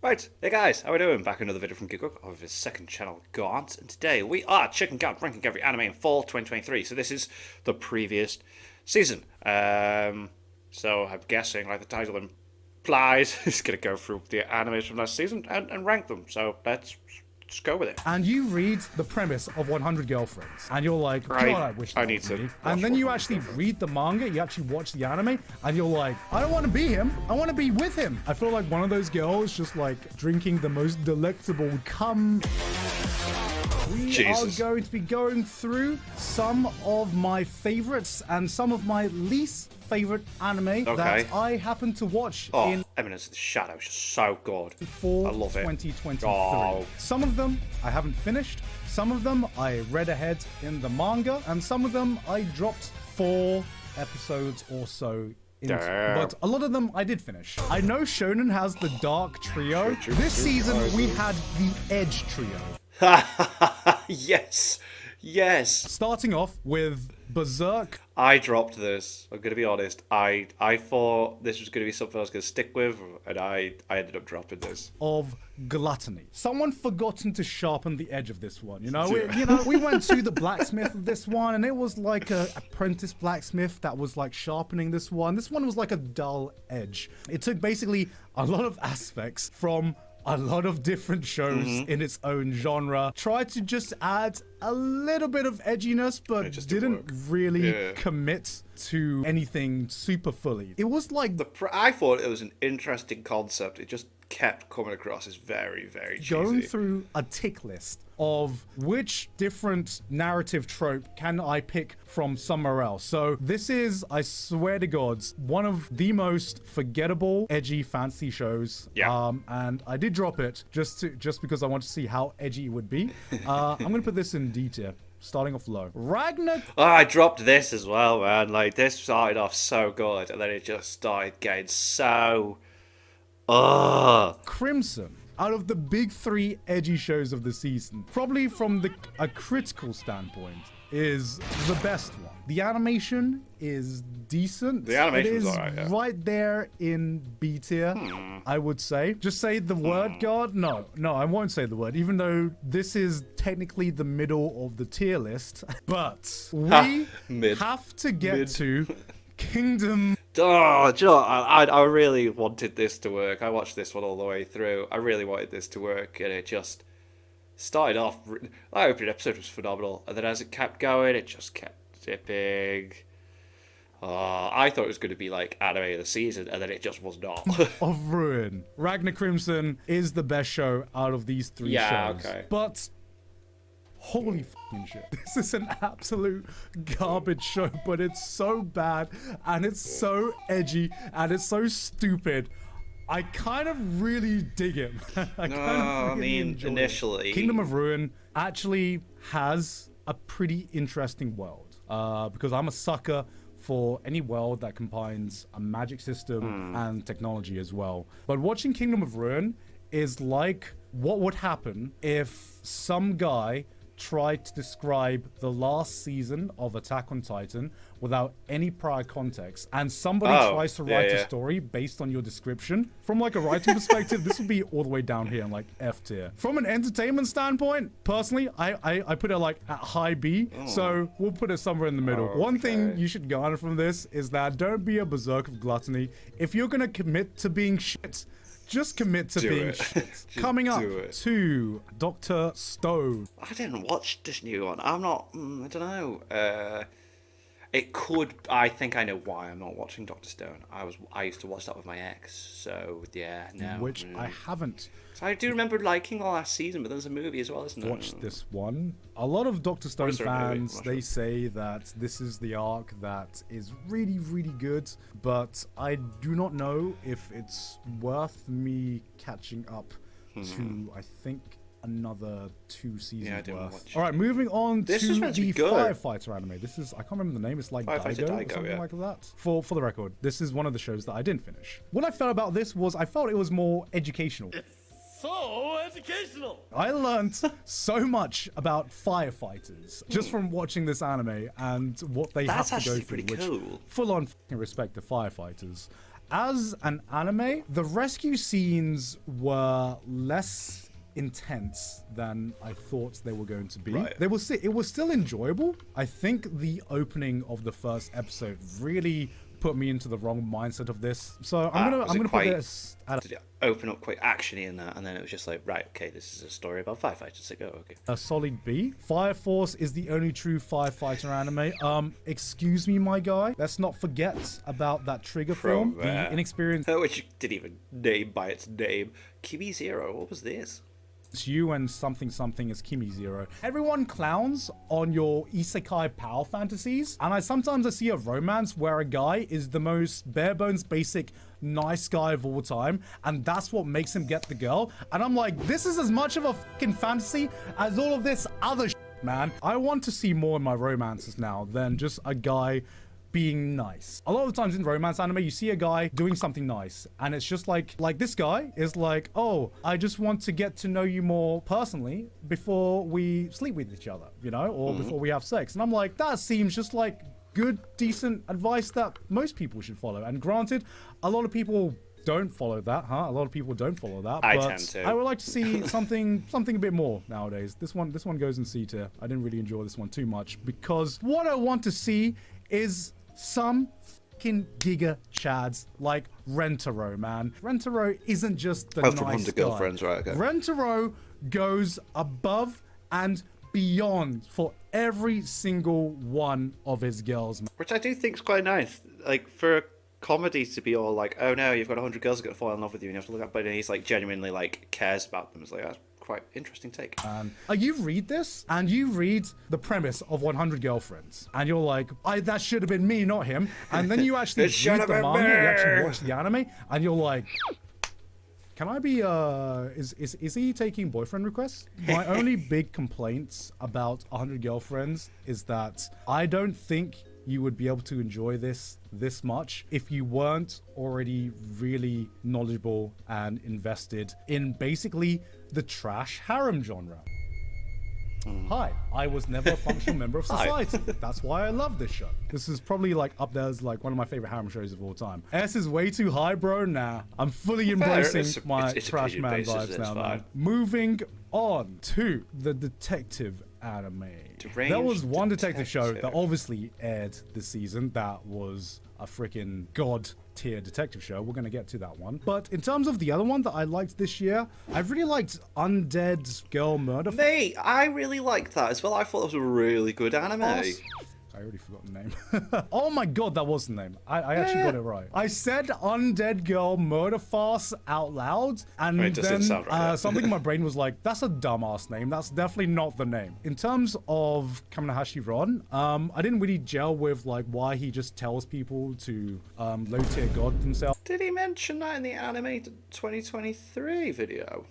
Right, hey guys, how we doing? Back another video from Geekbook of his second channel, Gaunt, and today we are checking out ranking every anime in fall 2023. So this is the previous season. So I'm guessing, like the title implies, it's gonna go through the animes from last season and rank them. So let's just go with it. And you read the premise of 100 Girlfriends, and you're like, God, I wish that need was to me. watch And then you 100 actually Girlfriends. read the manga, you actually watch the anime, and you're like, I don't want to be him. I want to be with him. I feel like one of those girls just like drinking the most delectable cum. We Jesus. are going to be going through some of my favorites and some of my least favorite anime that I happen to watch in Eminence of the Shadow is just so good. fall I love it. 2023. Oh. Some of them I haven't finished, some of them I read ahead in the manga, and some of them I dropped 4 episodes or so into. Damn. But a lot of them I did finish. I know Shonen has the Dark Trio. This season we had the Edge Trio. Yes, yes. Starting off with Berserk. I dropped this. I'm gonna be honest. I thought this was gonna be something I was gonna stick with, and I ended up dropping this. Of gluttony. Someone forgotten to sharpen the edge of this one. You know, we went to the blacksmith of this one, and it was like a apprentice blacksmith that was like sharpening this one. This one was like a dull edge. It took basically a lot of aspects from a lot of different shows in its own genre. Tried to just add a little bit of edginess, but didn't really commit to anything super fully. It was like I thought it was an interesting concept. It just kept coming across as very, very cheesy. going through a tick list of which different narrative trope can I pick from somewhere else. So this is, I swear to God, one of the most forgettable, edgy fantasy shows. Yeah. And I did drop it just because I want to see how edgy it would be. I'm gonna put this in D tier. Starting off low. Ragnar. Oh, I dropped this as well, man. Like, this started off so good, and then it just started getting so... Crimson, out of the big 3 edgy shows of the season, probably from a critical standpoint, is the best one. The animation is decent. The animation it is is alright, yeah. right there in B tier, I would say. Just say the word, God. No, I won't say the word, even though this is technically the middle of the tier list. But we have to get to Kingdom. Oh, do you know what? I really wanted this to work. I watched this one all the way through. I really wanted this to work, and it just started off... The opening episode was phenomenal, and then as it kept going, it just kept dipping. I thought it was going to be like anime of the season, and then it just was not. Of Ruin. Ragnar Crimson is the best show out of these 3 shows. Okay. But holy fucking shit. This is an absolute garbage show, but it's so bad, and it's so edgy, and it's so stupid. I kind of really dig it. I mean, initially... Kingdom of Ruin actually has a pretty interesting world, because I'm a sucker for any world that combines a magic system and technology as well. But watching Kingdom of Ruin is like what would happen if some guy tried to describe the last season of Attack on Titan without any prior context, and somebody tries to write a story based on your description. From like a writing perspective, this would be all the way down here in like F tier. From an entertainment standpoint, personally, I put it like at high B, so we'll put it somewhere in the middle. One thing you should garner from this is that don't be a berserk of gluttony. If you're gonna commit to being shit, just commit to being shit. Coming up to Dr. Stone. I didn't watch this new one. I'm not... I don't know. It could... I think I know why I'm not watching Dr. Stone. I used to watch that with my ex, so yeah, no. Which I haven't. So I do remember liking the last season, but there's a movie as well, isn't there? Watched this one. A lot of Dr. Stone fans, they say that this is the arc that is really, really good, but I do not know if it's worth me catching up to, I think, another 2 seasons worth. All right, moving on to the Firefighter anime. This is, I can't remember the name. It's like Daigo or something like that. For the record, this is one of the shows that I didn't finish. What I felt about this was I felt it was more educational. So educational. I learned so much about firefighters just from watching this anime and what they have to go through. That's actually pretty cool. Full on respect to firefighters. as an anime, the rescue scenes were less intense than I thought they were going to be. Right. It was still enjoyable. I think the opening of the first episode really put me into the wrong mindset of this. So I'm gonna put this at Did it open up quite actiony in that, and then it was just like, right, okay, this is a story about firefighters. So go, okay. a solid B. Fire Force is the only true firefighter anime. Excuse me, my guy. Let's not forget about that Trigger film. The inexperienced which you didn't even name by its name. Kimi Zero. What was this? you and something is Kimi Zero. Everyone clowns on your isekai power fantasies, and I sometimes see a romance where a guy is the most bare bones basic nice guy of all time, and that's what makes him get the girl. And I'm like, this is as much of a fucking fantasy as all of this other shit, man. I want to see more in my romances now than just a guy being nice. A lot of times in romance anime, you see a guy doing something nice, and it's just like this guy is like, oh, I just want to get to know you more personally before we sleep with each other, you know, or before we have sex. And I'm like, that seems just like good, decent advice that most people should follow. And granted, a lot of people don't follow that, huh? A lot of people don't follow that. I but tend to. I would like to see something a bit more nowadays. This one goes in C tier. I didn't really enjoy this one too much because what I want to see is some fucking giga chads like Rentaro, man. Rentaro isn't just the nice from guy. Undead Girlfriends, right? Okay. Rentaro goes above and beyond for every single one of his girls, man. Which I do think is quite nice. Like, for a comedy to be all like, oh no, you've got 100 girls that are going to fall in love with you and you have to look up, but he's like genuinely like cares about them. It's like, that's quite interesting take. You read this and you read the premise of 100 Girlfriends and you're like, that should have been me, not him. And then you actually read the manga, you actually watch the anime, and you're like, can I be is he taking boyfriend requests? My only big complaints about 100 Girlfriends is that I don't think you would be able to enjoy this much if you weren't already really knowledgeable and invested in basically the trash harem genre. Hi, I was never a functional member of society. That's why I love this show. This is probably like up there as like one of my favorite harem shows of all time. S is way too high, bro. Nah, I'm fully embracing my trash man vibes now, man. Moving on to the detective anime. There was one detective show that obviously aired this season that was a freaking god tier detective show. We're going to get to that one. But in terms of the other one that I liked this year, I really liked Undead Girl Murder. Mate, I really liked that as well. I thought it was a really good anime. I already forgot the name. Oh my god, that was the name. I actually got it right. I said Undead Girl Murder Farce out loud, and then something in my brain was like, that's a dumbass name. That's definitely not the name. In terms of Kaminahashi Ron, I didn't really gel with like why he just tells people to low tier god themselves. Did he mention that in the animated 2023 video?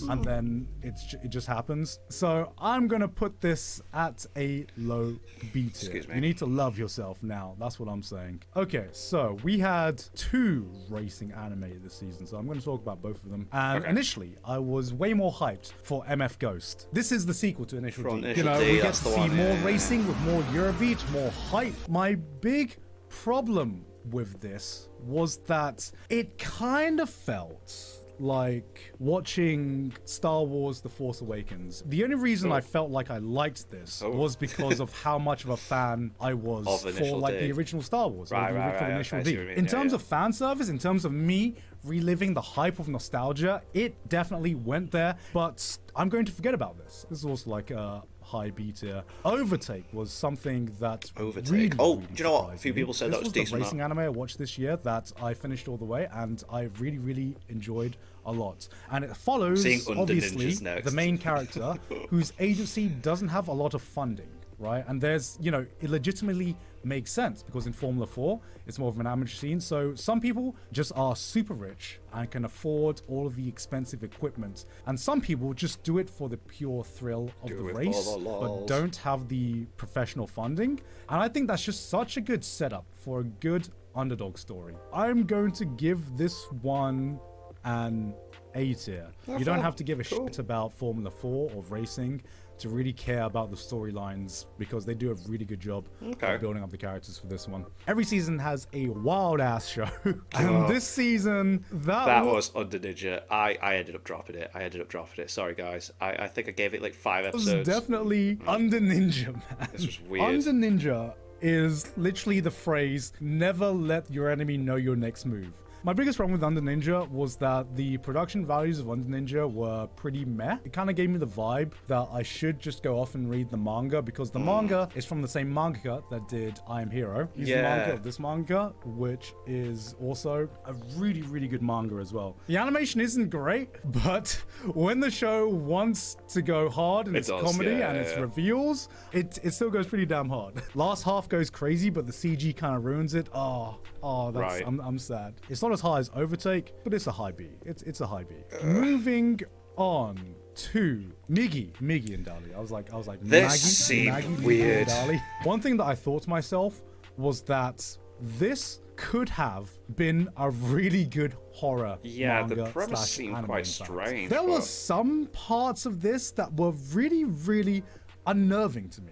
And then it just happens. So I'm gonna put this at a low B tier. Excuse me. You need to love yourself now. That's what I'm saying. Okay, so we had 2 racing anime this season, so I'm gonna talk about both of them. And initially, I was way more hyped for MF Ghost. This is the sequel to Initial D. You know, we get to see more racing with more Eurobeat, more hype. My big problem with this was that it kind of felt like watching Star Wars The Force Awakens. The only reason I felt like I liked this was because of how much of a fan I was for like the original Star Wars, or the original Initial D. In terms of fan service, in terms of me reliving the hype of nostalgia, it definitely went there, but I'm going to forget about this. This is also like a high B tier. Overtake was something that really, do you know what? A few people said that was decent. This was the racing anime I watched this year that I finished all the way, and I really enjoyed a lot. And it follows, obviously, the main character whose agency doesn't have a lot of funding, right? And there's, you know, it legitimately makes sense because in Formula 4, it's more of an amateur scene. So some people just are super rich and can afford all of the expensive equipment. And some people just do it for the pure thrill of the race, but don't have the professional funding. And I think that's just such a good setup for a good underdog story. I'm going to give this one and A tier. You don't have to give a shit about Formula 4 or racing to really care about the storylines, because they do a really good job of building up the characters for this one. Every season has a wild ass show, and this season that was Undead Ninja. I ended up dropping it. Sorry guys. I think I gave it like 5 episodes. It was definitely Undead Ninja, man. This was weird. Undead Ninja is literally the phrase, never let your enemy know your next move. My biggest problem with Undead Ninja was that the production values of Undead Ninja were pretty meh. It kind of gave me the vibe that I should just go off and read the manga, because the manga is from the same mangaka that did I Am Hero. He's the manga of this manga, which is also a really, really good manga as well. The animation isn't great, but when the show wants to go hard in its comedy and its reveals, it still goes pretty damn hard. Last half goes crazy, but the CG kind of ruins it. That's I'm sad. It's not as high as Overtake, but it's a high B. It's a high B. Moving on to Miggy and Dali. I was like, this Maggie, seemed weird. Dali. One thing that I thought to myself was that this could have been a really good horror manga the premise / seemed anime, quite strange. There were some parts of this that were really, really unnerving to me.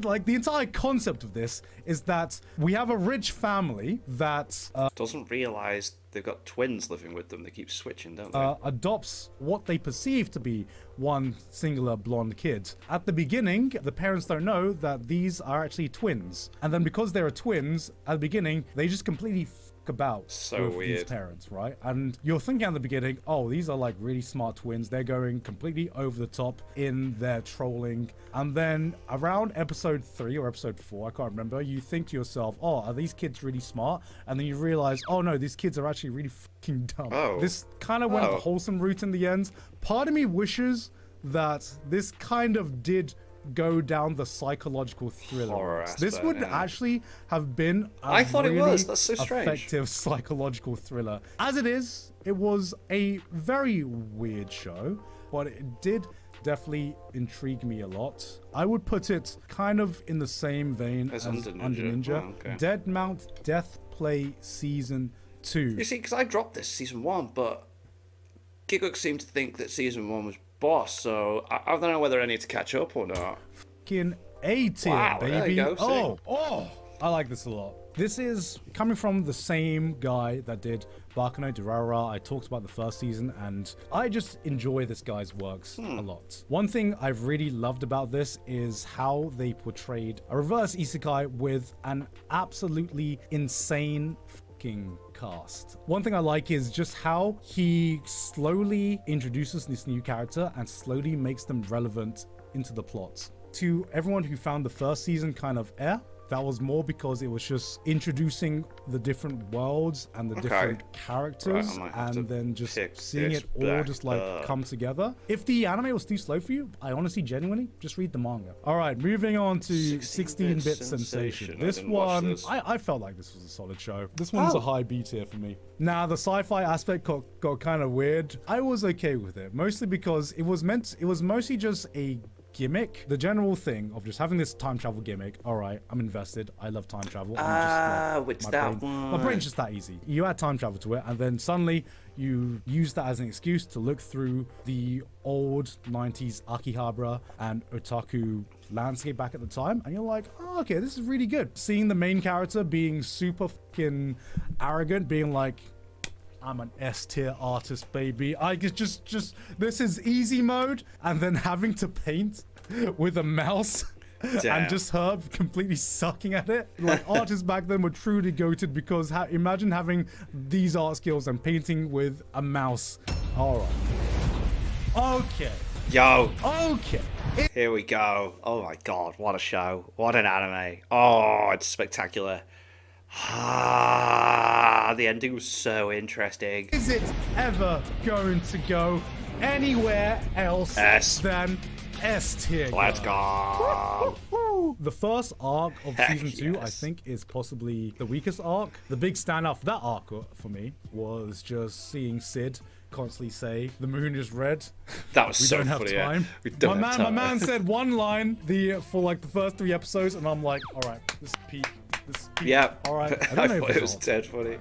Like, the entire concept of this is that we have a rich family that doesn't realize they've got twins living with them. They keep switching, don't they? Adopts what they perceive to be one singular blonde kid. At the beginning, the parents don't know that these are actually twins, and then because they're twins at the beginning, they just completely about with these parents, right? And you're thinking at the beginning, oh, these are like really smart twins. They're going completely over the top in their trolling. And then around episode 3 or episode 4, I can't remember, you think to yourself, oh, are these kids really smart? And then you realize, oh no, these kids are actually really fucking dumb. This kind of went the wholesome route in the end. Part of me wishes that this kind of did go down the psychological thriller route. This would actually have been a That's so strange. Effective psychological thriller. As it is, it was a very weird show, but it did definitely intrigue me a lot. I would put it kind of in the same vein as Undead Ninja. Dead Mount Death Play Season 2. You see, because I dropped this Season 1, but Giguk seemed to think that Season 1 was boss, so I don't know whether I need to catch up or not. Fucking A tier, baby. There you go, I like this a lot. This is coming from the same guy that did Baccano Durara. I talked about the first season, and I just enjoy this guy's works a lot. One thing I've really loved about this is how they portrayed a reverse isekai with an absolutely insane cast. One thing I like is just how he slowly introduces this new character and slowly makes them relevant into the plot. To everyone who found the first season kind of that was more because it was just introducing the different worlds and the different characters, and then just seeing it all just like come together. If the anime was too slow for you, I honestly genuinely just read the manga. All right, moving on to 16-bit Sensation. This one, I felt like this was a solid show. This one's a high B tier for me. Now, the sci-fi aspect got kind of weird. I was okay with it, mostly because it was mostly just a gimmick. The general thing of just having this time travel gimmick. All right, I'm invested. I love time travel. My brain's just that easy. You add time travel to it, and then suddenly you use that as an excuse to look through the old 90s Akihabara and otaku landscape back at the time, and you're like, oh, okay, this is really good. Seeing the main character being super fucking arrogant, being like, I'm an S-tier artist, baby. I just this is easy mode, and then having to paint with a mouse. And just her completely sucking at it. Like, artists back then were truly goated, because imagine having these art skills and painting with a mouse. All right. Okay. Yo. Okay. Here we go. Oh my god, what a show. What an anime. Oh, it's spectacular. The ending was so interesting. Is it ever going to go anywhere else than S tier? Let's go. The first arc of season 2, I think, is possibly the weakest arc. The big standout for that arc for me was just seeing Sid constantly say, "The moon is red." That was so funny. We don't have My time. man said one line for like the first 3 episodes, and I'm like, all right, this is peak. Yeah. All right. I thought it was dead funny.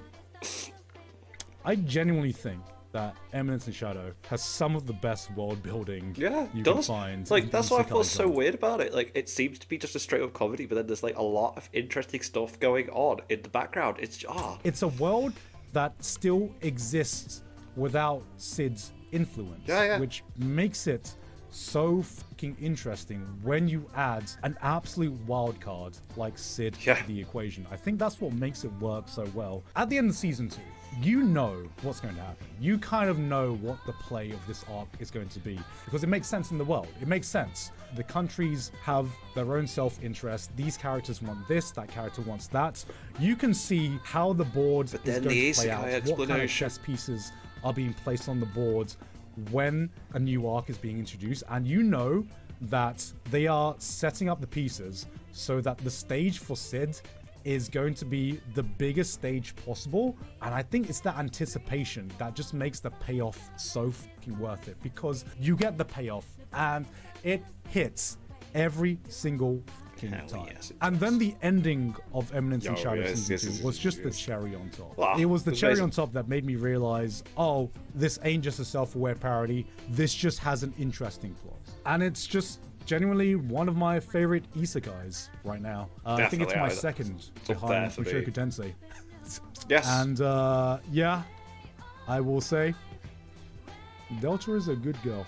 I genuinely think that Eminence in Shadow has some of the best world building you can find. Like, that's what I feel so weird. weird about it. Like, it seems to be just a straight up comedy, but then there's like a lot of interesting stuff going on in the background. It's a world that still exists without Sid's influence, which makes it so fucking interesting when you add an absolute wild card like Sid to the equation. I think that's what makes it work so well. At the end of season 2, you know what's going to happen. You kind of know what the play of this arc is going to be because it makes sense in the world. It makes sense. The countries have their own self-interest. These characters want this, that character wants that. You can see how the board is going to play out, what kind of chess pieces are being placed on the board when a new arc is being introduced, and you know that they are setting up the pieces so that the stage for Sid is going to be the biggest stage possible. And I think it's that anticipation that just makes the payoff so fucking worth it, because you get the payoff and it hits every single time. And then the ending of Eminence in Shadow season 2 was just the cherry on top. Wow, it was the cherry on top that made me realize, oh, this ain't just a self-aware parody. This just has an interesting plot. And it's just genuinely one of my favorite isekais right now. I think it's my second behind Mushoku Tensei. Yes. And I will say, Delta is a good girl.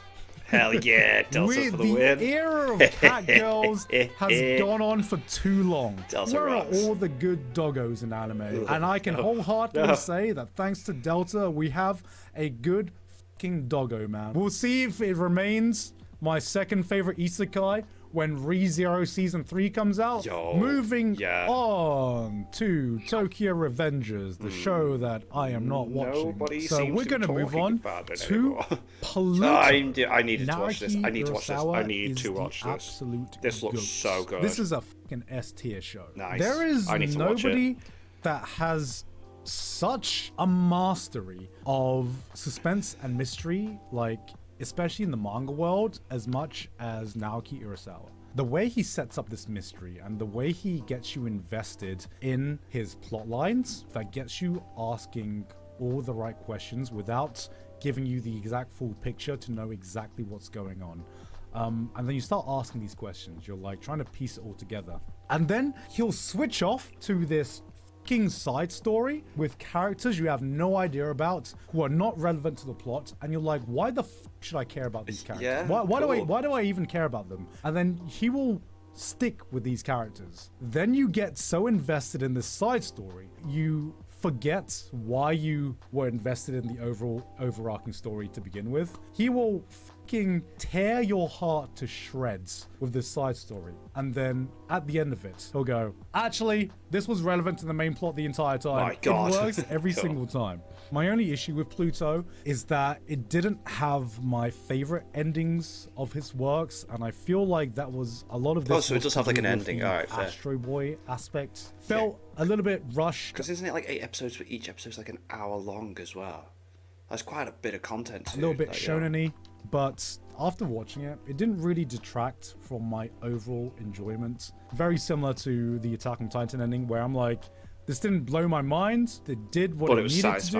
Hell yeah, Delta for the win. The era of cat girls has gone on for too long. Delta Where rocks. are all the good doggos in anime? And I can wholeheartedly say that thanks to Delta, we have a good fucking doggo, man. We'll see if it remains my second favorite isekai when ReZero Season 3 comes out. Moving on to Tokyo Revengers, the show that I am not watching. So we're going to move on to Pluto. I needed to watch this. I need to watch this. I need to watch this. This looks so good. This is a fucking S tier show. Nice. There is nobody that has such a mastery of suspense and mystery, like especially in the manga world, as much as Naoki Urasawa. The way he sets up this mystery and the way he gets you invested in his plot lines, that gets you asking all the right questions without giving you the exact full picture to know exactly what's going on. And then you start asking these questions. You're like trying to piece it all together. And then he'll switch off to this side story with characters you have no idea about, who are not relevant to the plot, and you're like, why the should I care about these characters? Why do I even care about them? And then he will stick with these characters. Then you get so invested in this side story, you forget why you were invested in the overarching story to begin with. He will fucking tear your heart to shreds with this side story, and then at the end of it he'll go, actually, this was relevant to the main plot the entire time. My God. It works every single time. My only issue with Pluto is that it didn't have my favorite endings of his works, and I feel like that was a lot of this. Oh, so it does have like an ending. All right, fair. Astro Boy aspect felt a little bit rushed. Because isn't it like 8 episodes, but each episode's like an hour long as well? That's quite a bit of content too. A little bit shonen-y, but after watching it, it didn't really detract from my overall enjoyment. Very similar to the Attack on Titan ending, where I'm like, this didn't blow my mind. It did what it needed to do,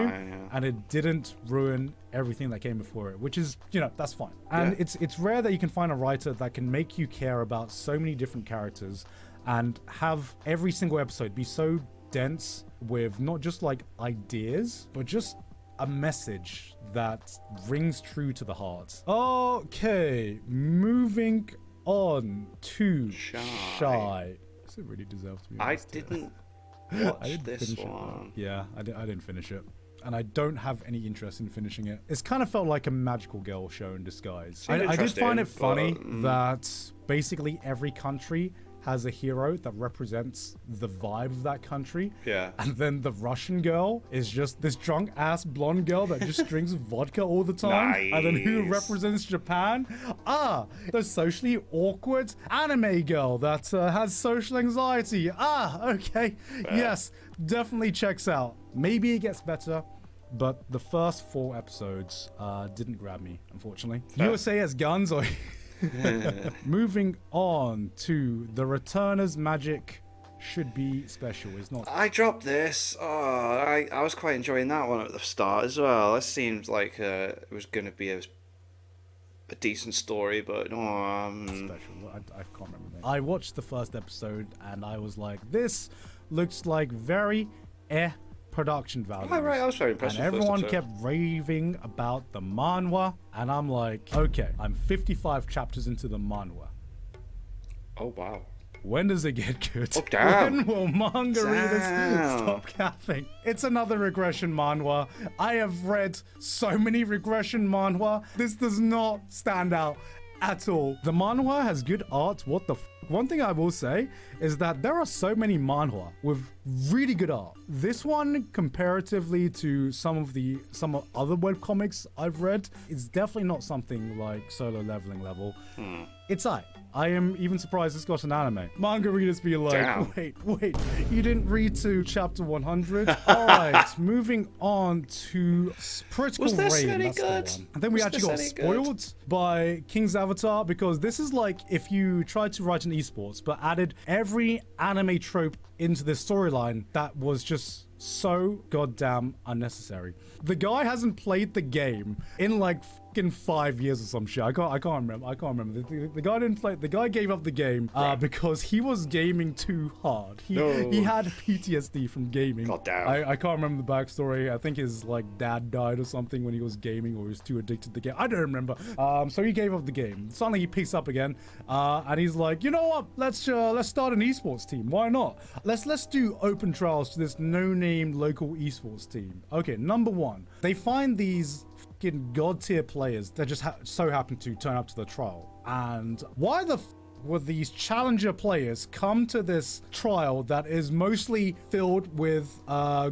and it didn't ruin everything that came before it, which is, that's fine. And it's rare that you can find a writer that can make you care about so many different characters and have every single episode be so dense with not just like ideas, but just a message that rings true to the heart. Okay, moving on to Shy. Does it really deserve to be? I didn't watch this one. Yeah, I didn't finish it. And I don't have any interest in finishing it. It's kind of felt like a magical girl show in disguise. I did find it funny that basically every country has a hero that represents the vibe of that country. Yeah. And then the Russian girl is just this drunk ass blonde girl that just drinks vodka all the time. Nice. And then who represents Japan? The socially awkward anime girl that has social anxiety. Okay. Yes, definitely checks out. Maybe it gets better, but the first 4 episodes didn't grab me, unfortunately. USA has guns, or... Moving on to the Returners Magic should be special. It's not. I dropped this. Oh, I was quite enjoying that one at the start as well. It seemed like it was going to be a decent story, but Special. I can't remember the name. I watched the first episode and I was like, this looks like very production value. Oh, right, I was very impressed. And with the first everyone episode. kept raving about the manhwa, and I'm like, okay, I'm 55 chapters into the manhwa. Oh wow. When does it get good? Oh, damn. When will manga readers Damn. stop capping? It's another regression manhwa. I have read so many regression manhwa. This does not stand out at all. The manhwa has good art. What the One thing I will say is that there are so many manhwa with really good art. This one, comparatively to some other webcomics I've read, is definitely not something like Solo Leveling level. It's alright. I am even surprised it's got an anime. Manga readers be like, Damn. wait, you didn't read to chapter 100? Alright, moving on to Critical Was this Rain. any That's the good? one. And then we Was actually this got any good? spoiled by King's Avatar, because this is like if you tried to write an esports but added every anime trope into this storyline that was just so goddamn unnecessary. The guy hasn't played the game in like fucking 5 years or some shit. I can't remember. The guy didn't play. The guy gave up the game because he was gaming too hard. He had PTSD from gaming. God damn. I can't remember the backstory. I think his like dad died or something when he was gaming, or he was too addicted to the game. I don't remember. So he gave up the game. Suddenly he picks up again, and he's like, you know what? Let's start an esports team. Why not? Let's do open trials to this no-name local esports team. Okay, number one, they find these fucking god tier players that just so happen to turn up to the trial. And why the would these challenger players come to this trial that is mostly filled with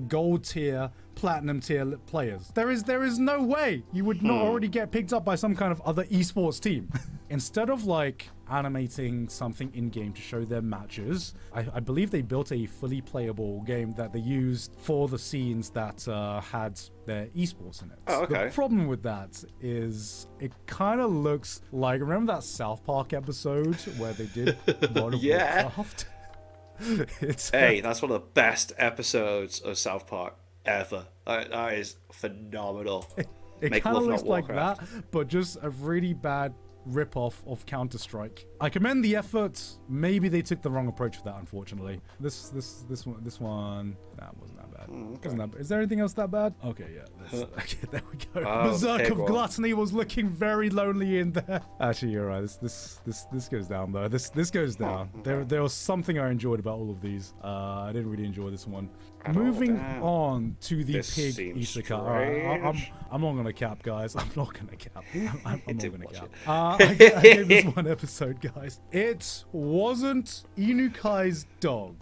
gold tier, platinum tier players? There is no way you would not already get picked up by some kind of other esports team. Instead of like animating something in-game to show their matches, I believe they built a fully playable game that they used for the scenes that had their esports in it. Oh, okay. The problem with that is it kind of looks like, remember that South Park episode where they did World of Yeah. Warcraft? It's Hey, that's one of the best episodes of South Park ever. That is phenomenal. It Make kind of love, looks not like Warcraft. that, but just a really bad rip-off of Counter-Strike. I commend the effort. Maybe they took the wrong approach with that, unfortunately. This one, that wasn't that bad. Wasn't that bad. Is there anything else that bad? Okay, yeah. Okay, there we go. Oh, Berserk pig of one. Gluttony was looking very lonely in there. Actually, you're right. This goes down though. This goes down. okay. There was something I enjoyed about all of these. I didn't really enjoy this one. At all, Moving damn. on to the This pig seems isekai. Alright, strange. I'm not gonna cap, guys. I'm not gonna cap. I'm not didn't gonna watch cap. it. I gave this one episode, guys. It wasn't Inukai's dog.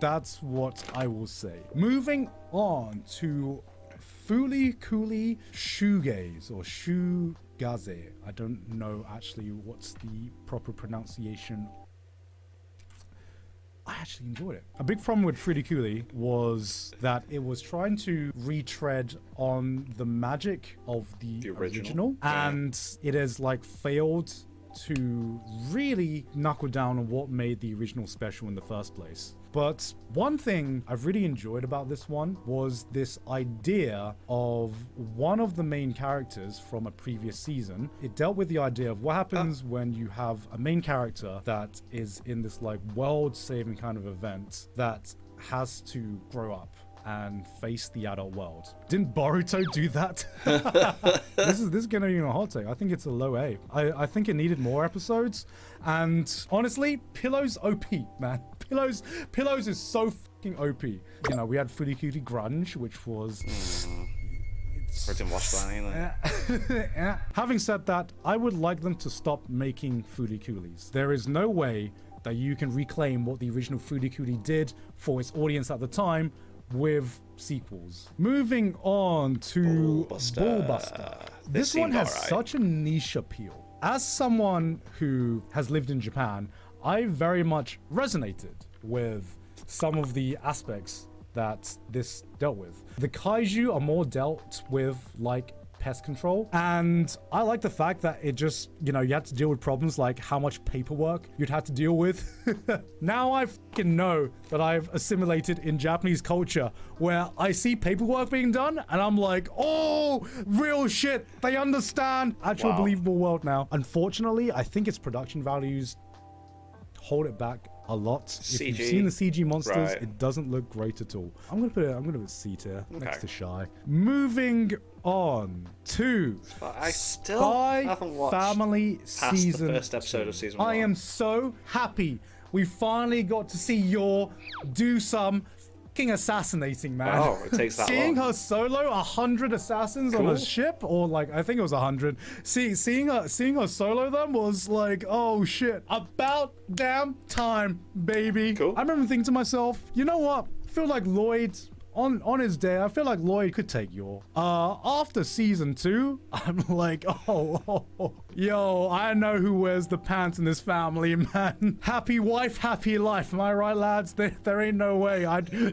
That's what I will say. Moving on to Fuli Kuli Shoegaze or Shoegaze. I don't know actually what's the proper pronunciation. I actually enjoyed it. A big problem with Fruity Cooley was that it was trying to retread on the magic of the original. Yeah. And it has like failed to really knuckle down on what made the original special in the first place. But one thing I've really enjoyed about this one was this idea of one of the main characters from a previous season. It dealt with the idea of what happens when you have a main character that is in this like world-saving kind of event that has to grow up and face the adult world. Didn't Boruto do that? This is gonna be a hot take. I think it's a low A. I think it needed more episodes. And honestly, Pillow's OP, man. Pillows is so fucking OP. You know, we had Furikuri Grunge, which was... I didn't watch that either. Yeah. Having said that, I would like them to stop making Furikuris. There is no way that you can reclaim what the original Furikuri did for its audience at the time with sequels. Moving on to Ballbuster. This one seemed has alright. such a niche appeal. As someone who has lived in Japan, I very much resonated with some of the aspects that this dealt with. The kaiju are more dealt with like pest control. And I like the fact that it just, you had to deal with problems like how much paperwork you'd have to deal with. Now I fucking know that I've assimilated in Japanese culture where I see paperwork being done and I'm like, oh, real shit. They understand. Actual believable world now. Unfortunately, I think its production values hold it back a lot. CG. If you've seen the CG monsters, Right. it doesn't look great at all. I'm gonna put C tier next to Shy. Moving on to I still Spy haven't watched Family past season the first episode 2. of season I 1. am so happy we finally got to see Yor do some fucking assassinating, man. Oh, it takes that Seeing long. her solo 100 assassins on a ship, or like I think it was 100. Seeing her solo them was like, oh shit, about damn time, baby. Cool. I remember thinking to myself, you know what? I feel like Lloyd on his day, I feel like Lloyd could take Yor. After season 2, I'm like, yo, I know who wears the pants in this family, man. Happy wife, happy life. Am I right, lads? There ain't no way.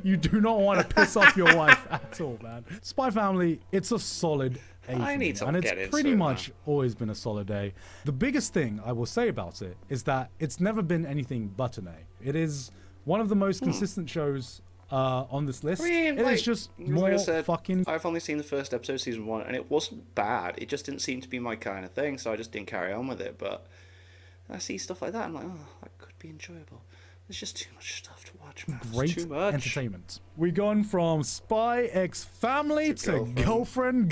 You do not want to piss off your wife at all, man. Spy Family, it's a solid A for I me, need to and get it's into pretty it, much always been a solid A. The biggest thing I will say about it is that it's never been anything but an A. It is one of the most consistent shows on this list. I mean, it like, is just like more I said, fucking. I've only seen the first episode of season 1, and it wasn't bad. It just didn't seem to be my kind of thing, so I just didn't carry on with it. But I see stuff like that, I'm like, oh, that could be enjoyable. There's just too much stuff to watch, man. There's Great too much. entertainment. We've gone from Spy X Family to girlfriend.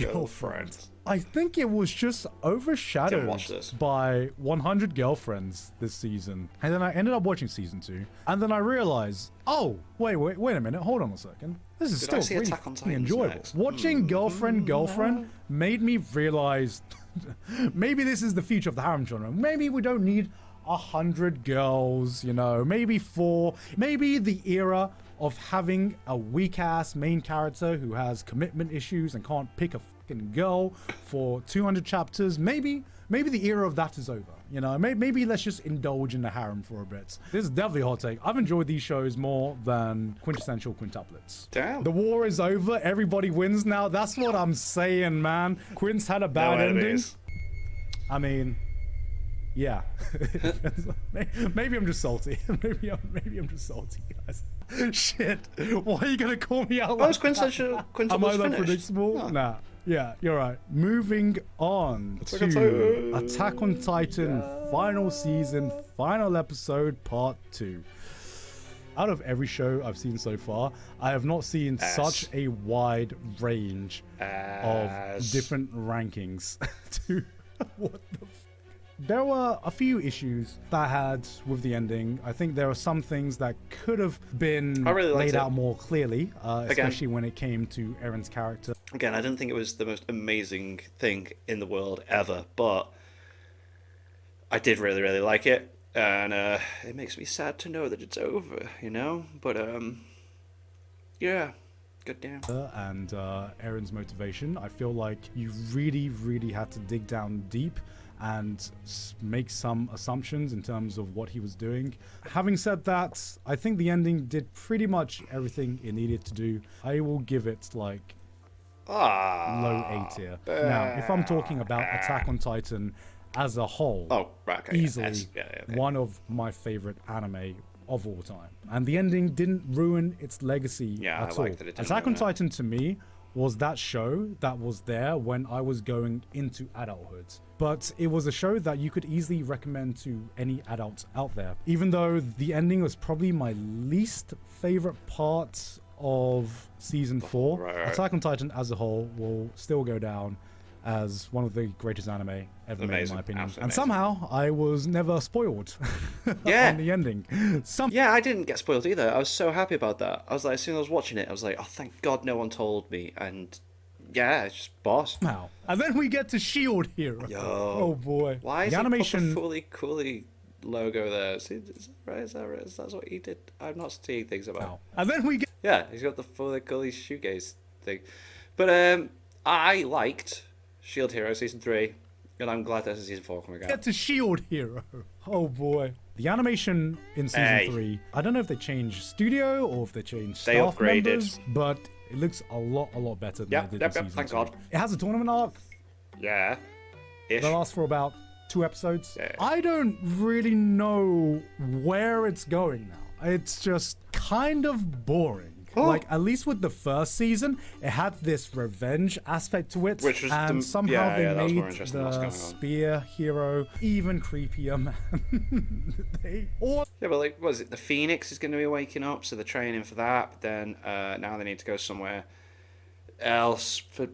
I think it was just Didn't overshadowed watch this. by 100 Girlfriends this season. And then I ended up watching season 2. And then I realized, oh, wait a minute. Hold on a second. This is Did I see still really Attack on fucking Titans enjoyable. next? Watching Girlfriend made me realize maybe this is the future of the harem genre. Maybe we don't need 100 girls, maybe 4. Maybe the era of having a weak-ass main character who has commitment issues and can't pick a fucking girl for 200 chapters. Maybe the era of that is over. Maybe let's just indulge in the harem for a bit. This is definitely a hot take. I've enjoyed these shows more than quintessential quintuplets. Damn. The war is over. Everybody wins now. That's what I'm saying, man. Quince had a bad ending. enemies. I mean, yeah. Maybe I'm just salty. Maybe I'm just salty, guys. Shit. Why are you gonna call me out? Oh, it's quintessential. Am I that finished. predictable? Oh. Nah. Yeah, you're right. Moving on Attack on to Titan. Attack on Titan final season, final episode, part 2. Out of every show I've seen so far, I have not seen such a wide range of different rankings. To what the There were a few issues that I had with the ending. I think there are some things that could have been really liked laid it. out more clearly, especially when it came to Eren's character. Again, I didn't think it was the most amazing thing in the world ever, but I did really, really like it. And it makes me sad to know that it's over, But, yeah, good damn. And Eren's motivation. I feel like you really, really had to dig down deep and make some assumptions in terms of what he was doing. Having said that, I think the ending did pretty much everything it needed to do. I will give it like low A tier. Now, if I'm talking about Attack on Titan as a whole, right, okay, easily okay. one of my favorite anime of all time. And the ending didn't ruin its legacy at all. like that it didn't Attack on ruin it. Titan to me was that show that was there when I was going into adulthood. But it was a show that you could easily recommend to any adult out there. Even though the ending was probably my least favorite part of season 4, Right. Attack on Titan as a whole will still go down as one of the greatest anime ever made, in my opinion. Absolutely And amazing. somehow I was never spoiled Yeah. on the ending. Yeah, I didn't get spoiled either. I was so happy about that. I was like, as soon as I was watching it, I was like, oh, thank God no one told me. And yeah, it's just boss. Somehow. And then we get to Shield Hero. Yo. Oh boy. Why is the he animation put the Cooley logo there? Is that right? Is that right? That's what he did? I'm not seeing things about. Wow. And then we get Yeah, he's got the Fully Cooley shoegaze thing. But I liked Shield Hero Season 3, and I'm glad there's a Season 4 coming out. to Shield Hero. Oh boy. The animation in season 3, I don't know if they changed studio or if they changed They staff upgraded. members, but it looks a lot better than Yep, it did yep, in yep, season thank 2. God. It has a tournament arc. Yeah. Ish. They last for about 2 episodes. Yeah. I don't really know where it's going now. It's just kind of boring. Oh. Like, at least with the first season, it had this revenge aspect to it. Which was and somehow that was they more made interesting than what's the going on. spear hero even creepier, man. They all Yeah, but like, was it the Phoenix is going to be waking up, so they're training for that. But then now they need to go somewhere else for.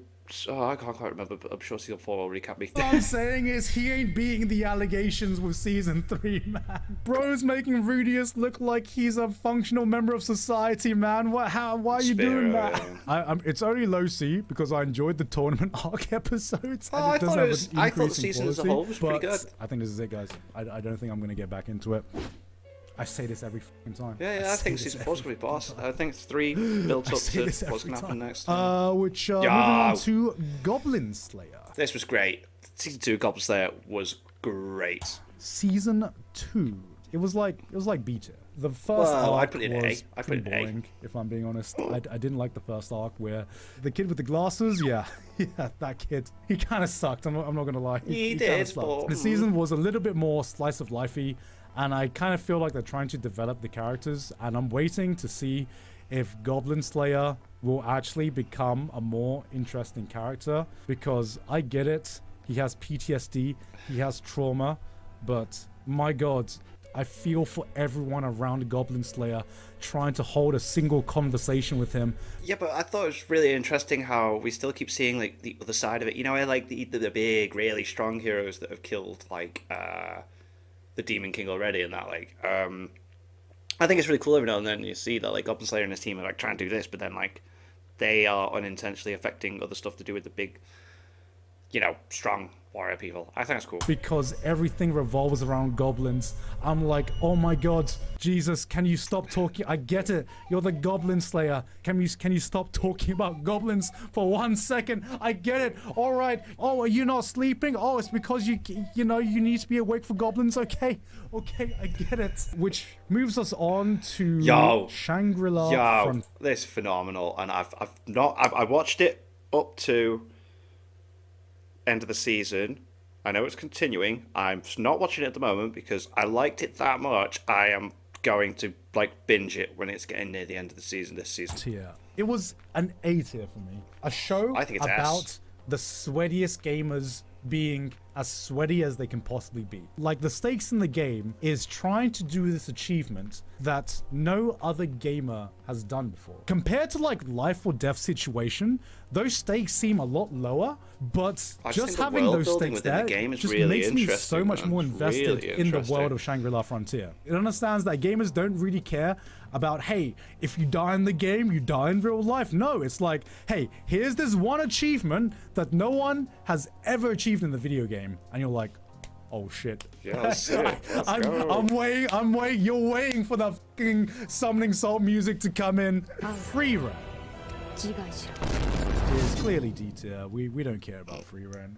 Oh, I can't quite remember, but I'm sure season 4 will recap me. I'm saying is he ain't beating the allegations with season 3, man. Bro's making Rudius look like he's a functional member of society, man. Why are you doing Spiro, that? It's only low C because I enjoyed the tournament arc episodes. Oh, I thought the season as a whole was pretty good. I think this is it, guys. I don't think I'm gonna get back into it. I say this every fucking time. Yeah, I think season 4's going to be boss. I think 3 built up to what's going to happen next. Moving on to Goblin Slayer. This was great. Season 2 Goblin Slayer was great. Season 2. It was like B tier. The first arc I'd put it in A. was I'd put pretty it in A. boring, if I'm being honest. I didn't like the first arc where the kid with the glasses, yeah, that kid, he kind of sucked. I'm not gonna lie. He kinda did, sucked. but The season was a little bit more slice of lifey, and I kind of feel like they're trying to develop the characters, and I'm waiting to see if Goblin Slayer will actually become a more interesting character, because I get it. He has PTSD, he has trauma, but my God, I feel for everyone around Goblin Slayer trying to hold a single conversation with him. Yeah, but I thought it was really interesting how we still keep seeing like the other side of it. You know, I like the big, really strong heroes that have killed like the Demon King already, and that like I think it's really cool every now and then you see that like Goblin Slayer and his team are like trying to do this, but then like they are unintentionally affecting other stuff to do with the big, you know, strong warrior people. I think it's cool. Because everything revolves around goblins. I'm like, oh my God, Jesus, can you stop talking? I get it. You're the Goblin Slayer. Can you stop talking about goblins for 1 second? I get it. All right. Oh, are you not sleeping? Oh, it's because you need to be awake for goblins. Okay, I get it. Which moves us on to Shangri-La. This is phenomenal, and I watched it up to end of the season. I know it's continuing. I'm not watching it at the moment because I liked it that much. I am going to like binge it when it's getting near the end of the season this season. Yeah, it was an A tier for me. A show I think it's about S. the sweatiest gamers being as sweaty as they can possibly be. Like, the stakes in the game is trying to do this achievement that no other gamer has done before. Compared to like life or death situation, those stakes seem a lot lower, but just having those stakes there just really makes me so much more invested in the world of Shangri-La Frontier. It understands that gamers don't really care about, hey, if you die in the game, you die in real life. No, it's like, hey, here's this one achievement that no one has ever achieved in the video game. And you're like, oh shit. Yeah, let's do it. I'm waiting. You're waiting for the fucking summoning salt music to come in. Free run is clearly D tier. We don't care about free run.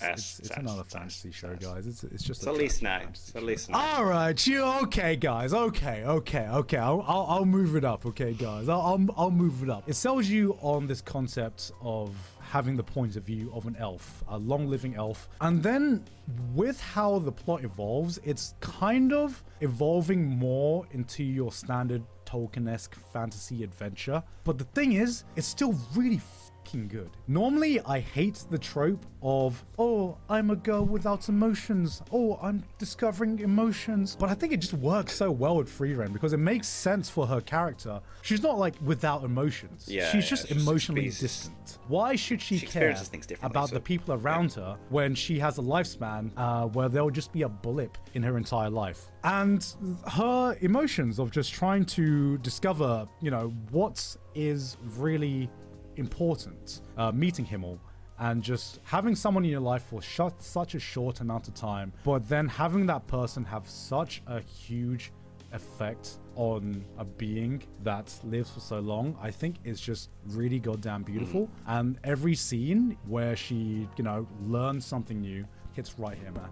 It's another fantasy show, guys. It's just at least now. At least now. All right, okay, guys. Okay. I'll move it up. Okay, guys. I'll move it up. It sells you on this concept of having the point of view of an elf, a long-living elf, and then with how the plot evolves, it's kind of evolving more into your standard Tolkien-esque fantasy adventure. But the thing is, it's still really fucking good. Normally, I hate the trope of, oh, I'm a girl without emotions. Oh, I'm discovering emotions. But I think it just works so well with Freeren because it makes sense for her character. She's not like without emotions. She's just emotionally distant. Why should she care about the people around her when she has a lifespan where there'll just be a blip in her entire life? And her emotions of just trying to discover, what is really important, meeting Himmel and just having someone in your life for such a short amount of time, but then having that person have such a huge effect on a being that lives for so long, I think is just really goddamn beautiful. And every scene where she, learns something new hits right here, man.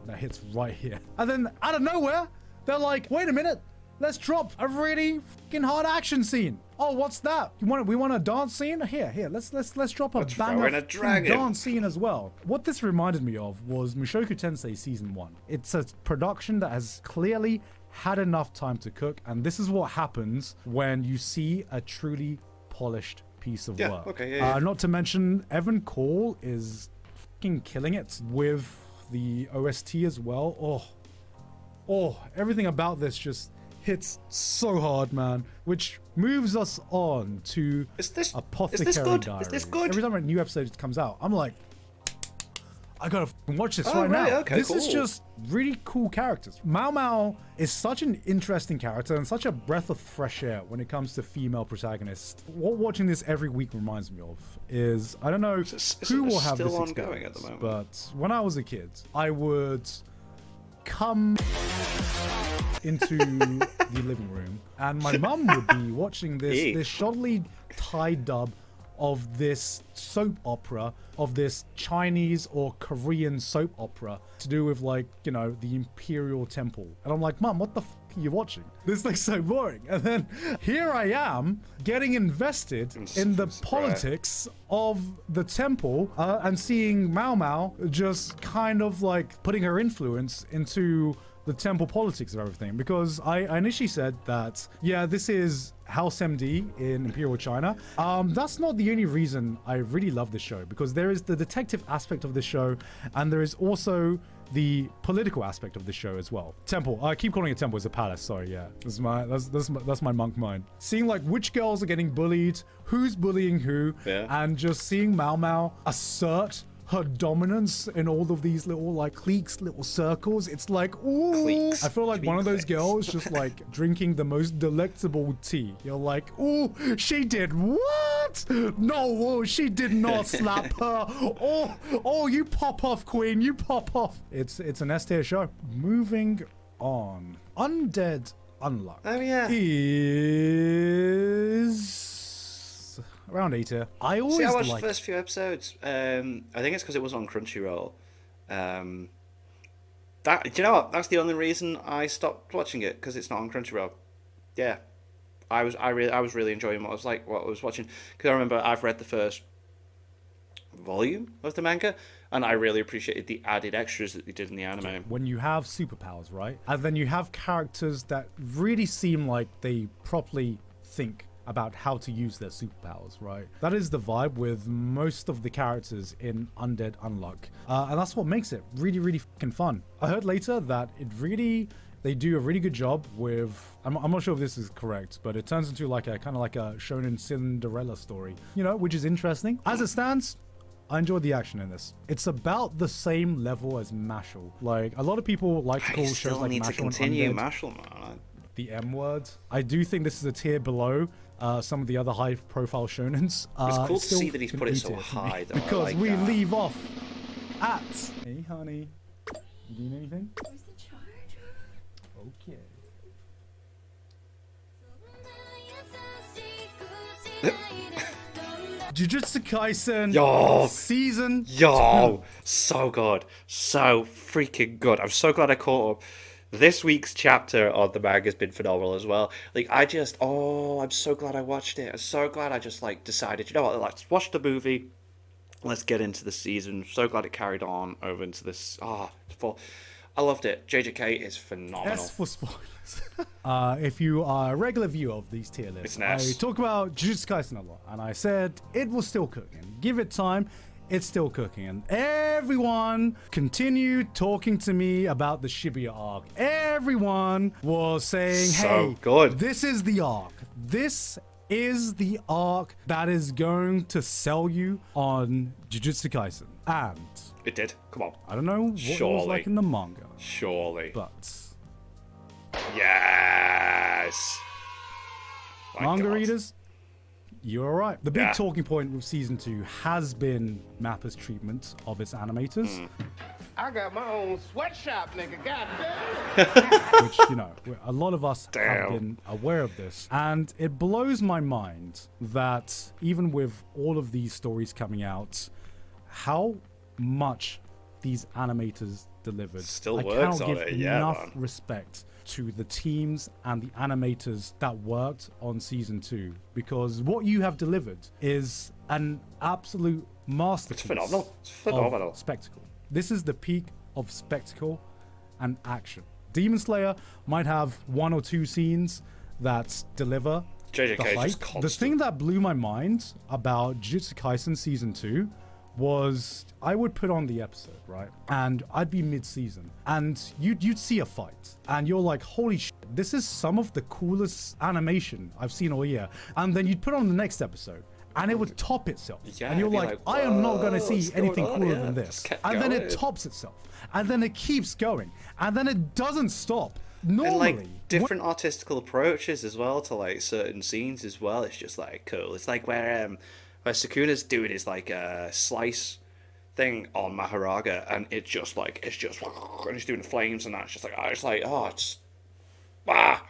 That hits right here. And then out of nowhere, they're like, wait a minute, let's drop a really fucking hard action scene. Oh, what's that? We want a dance scene? Here. Let's drop a banger in a dragon. dance scene as well. What this reminded me of was Mushoku Tensei Season 1. It's a production that has clearly had enough time to cook, and this is what happens when you see a truly polished piece of work. Okay, yeah. Not to mention, Evan Cole is fucking killing it with the OST as well. Oh, everything about this just hits so hard, man. Which moves us on to Apothecary good? Diaries. Is this good? Every time a new episode comes out, I'm like, I gotta watch this right now. Okay, this cool. is just really cool characters. Mao Mao is such an interesting character and such a breath of fresh air when it comes to female protagonists. What watching this every week reminds me of is, I don't know who will have this ongoing experience, at the moment. but when I was a kid, I would come into the living room and my mum would be watching this shoddily Thai dub of this soap opera, of this Chinese or Korean soap opera to do with, like, you know, the Imperial Temple. And I'm like, Mum, what the f are you watching? This looks so boring. And then here I am getting invested in the politics of the temple and seeing Mao Mao just kind of like putting her influence into the temple politics of everything, because I initially said that, yeah, this is House MD in Imperial China. That's not the only reason I really love this show, because there is the detective aspect of this show, and there is also the political aspect of the show as well. Temple, I keep calling it temple, it's a palace, sorry, yeah. That's my monk mind. Seeing like which girls are getting bullied, who's bullying who, and just seeing Mao Mao assert her dominance in all of these little like cliques, little circles. It's like, ooh, cliques. I feel like one of those girls just like drinking the most delectable tea. You're like, ooh, she did what? No, she did not slap her. Oh, you pop off, queen, you pop off. It's an S-tier show. Moving on. Undead Unlock. Oh yeah. Is around 8 tier. I watched the first few episodes. I think it's because it was on Crunchyroll. Do you know what? That's the only reason I stopped watching it, because it's not on Crunchyroll. Yeah, I was really enjoying what I was watching, because I remember I've read the first volume of the manga, and I really appreciated the added extras that they did in the anime. When you have superpowers, right, and then you have characters that really seem like they properly think about how to use their superpowers, right? That is the vibe with most of the characters in Undead Unlock. And that's what makes it really, really fucking fun. I heard later that they do a really good job with, I'm not sure if this is correct, but it turns into like a kind of like a shonen Cinderella story, you know, which is interesting. As it stands, I enjoyed the action in this. It's about the same level as Mashal. Like, a lot of people like to call shows like Mashal and Undead the M word. I do think this is a tier below some of the other high-profile shonens. It's cool to see that he's put it so high, though. Because we leave off at... Hey, honey. You doing anything? Where's the charger? Okay. Jujutsu Kaisen season 2. So good. So freaking good. I'm so glad I caught up. This week's chapter on the manga has been phenomenal as well. Like, I'm so glad I watched it. I'm so glad I just, like, decided, you know what, let's watch the movie. Let's get into the season. So glad it carried on over into this. I loved it. JJK is phenomenal. S for spoilers. If you are a regular viewer of these tier lists, I talk about Jujutsu Kaisen a lot, and I said it was still cooking. Give it time. It's still cooking, and everyone continued talking to me about the Shibuya arc. Everyone was saying, hey, this is the arc. This is the arc that is going to sell you on Jujutsu Kaisen. And it did. Come on. I don't know what it was like in the manga. Surely. But yes. Manga readers, you're right. The big talking point with season 2 has been Mappa's treatment of its animators. I got my own sweatshop, nigga. Goddamn. Which, you know, a lot of us have been aware of this. And it blows my mind that even with all of these stories coming out, how much these animators delivered. Still I works cannot on give it, yeah, enough man. respect to the teams and the animators that worked on season 2, because what you have delivered is an absolute masterpiece. It's phenomenal. It's phenomenal. Of spectacle. This is the peak of spectacle and action. Demon Slayer might have 1 or 2 scenes that deliver JJK the is hype. just constant. The thing that blew my mind about Jujutsu Kaisen season 2 was I would put on the episode, right? And I'd be mid-season and you'd see a fight and you're like, holy shit, this is some of the coolest animation I've seen all year. And then you'd put on the next episode and it would top itself. Yeah, and you're it'd be like, I am not going to see what's going anything on cooler here? than Just this. kept And then it going. tops itself. And then it keeps going. And then it doesn't stop. And Normally, like different artistical approaches as well to like certain scenes as well. It's just like cool. It's like where Sukuna's doing his like slice thing on Maharaga, and it's just and he's doing the flames and that. It's just like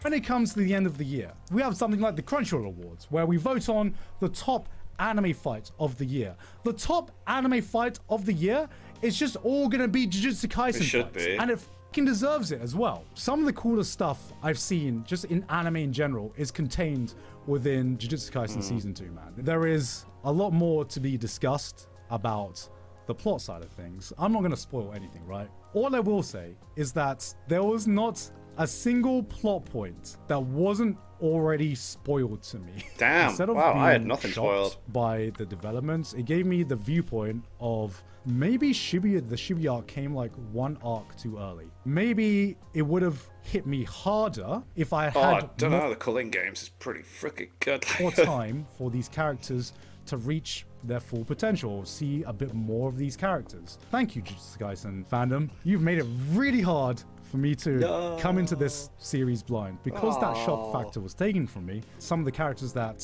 when it comes to the end of the year, we have something like the Crunchyroll Awards, where we vote on the top anime fight of the year. The top anime fight of the year is just all gonna be Jujutsu Kaisen should fights, be. and it fucking deserves it as well. Some of the coolest stuff I've seen just in anime in general is contained within Jujutsu Kaisen season 2, man. There is a lot more to be discussed about the plot side of things. I'm not gonna spoil anything, right? All I will say is that there was not a single plot point that wasn't already spoiled to me. Damn. Instead of Wow, I had being nothing shocked spoiled. by the developments, it gave me the viewpoint of maybe the Shibuya arc came like 1 arc too early. Maybe it would have hit me harder if I I had don't know. The Culling Games is pretty freaking good. more time for these characters to reach their full potential, or see a bit more of these characters. Thank you, Jujutsu Kaisen fandom. You've made it really hard for me to come into this series blind, because that shock factor was taken from me. Some of the characters that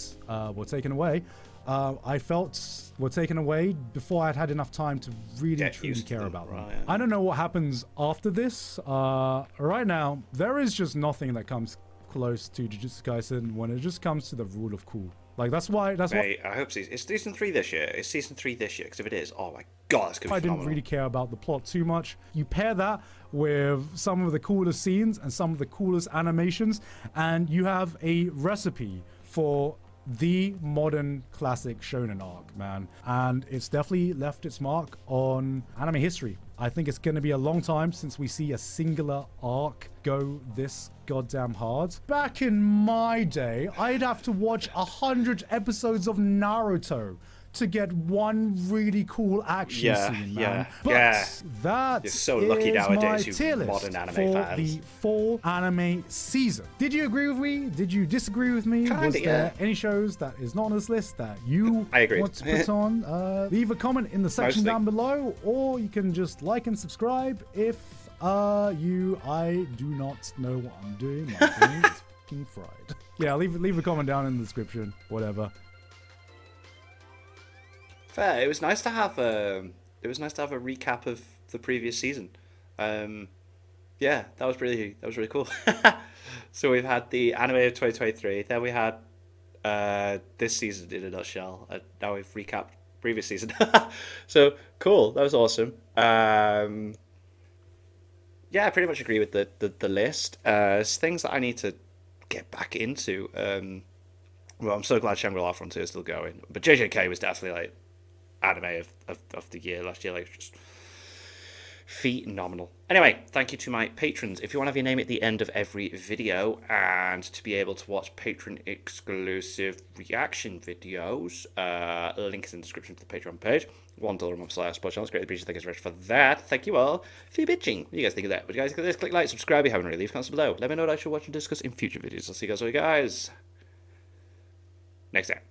were taken away, I felt were taken away before I'd had enough time to really Get truly used to care them, about them. right. I don't know what happens after this. Right now, there is just nothing that comes close to Jujutsu Kaisen when it just comes to the rule of cool. Like that's why Mate, I hope it's season 3 this year. It's season 3 this year, because if it is, oh my god, that's gonna I be didn't phenomenal. really care about the plot too much. You pair that with some of the coolest scenes and some of the coolest animations, and you have a recipe for the modern classic shonen arc, man. And it's definitely left its mark on anime history. I think it's going to be a long time since we see a singular arc go this goddamn hard. Back in my day, I'd have to watch 100 episodes of Naruto to get one really cool action Yeah, scene, man. yeah, But yeah. that You're so lucky is nowadays, my you tier list modern anime for fans. the full anime season. Did you agree with me? Did you disagree with me? Kinda, Was there yeah. any shows that is not on this list that you I agreed. want to put on? Leave a comment in the section Mostly. down below, or you can just like and subscribe if I do not know what I'm doing. My brain is fucking fried. Yeah, leave a comment down in the description, whatever. Fair. It was nice to have a recap of the previous season. Yeah, that was really cool. So we've had the anime of 2023. Then we had this season in a nutshell. And now we've recapped previous season. So cool. That was awesome. Yeah, I pretty much agree with the list. It's things that I need to get back into. Well, I'm so glad Shangri-La Frontier is still going. But JJK was definitely like anime of the year last year. Like just phenomenal. Anyway, thank you to my patrons. If you want to have your name at the end of every video and to be able to watch patron exclusive reaction videos, link is in the description to the Patreon page. $1 a month / spot channel. It's greatly appreciated. Thank you so much for that. Thank you all for your bitching. What do you guys think of that? What do you guys think of this? Click like, subscribe if you haven't already. Leave comments below. Let me know what I should watch and discuss in future videos. I'll see you guys next time.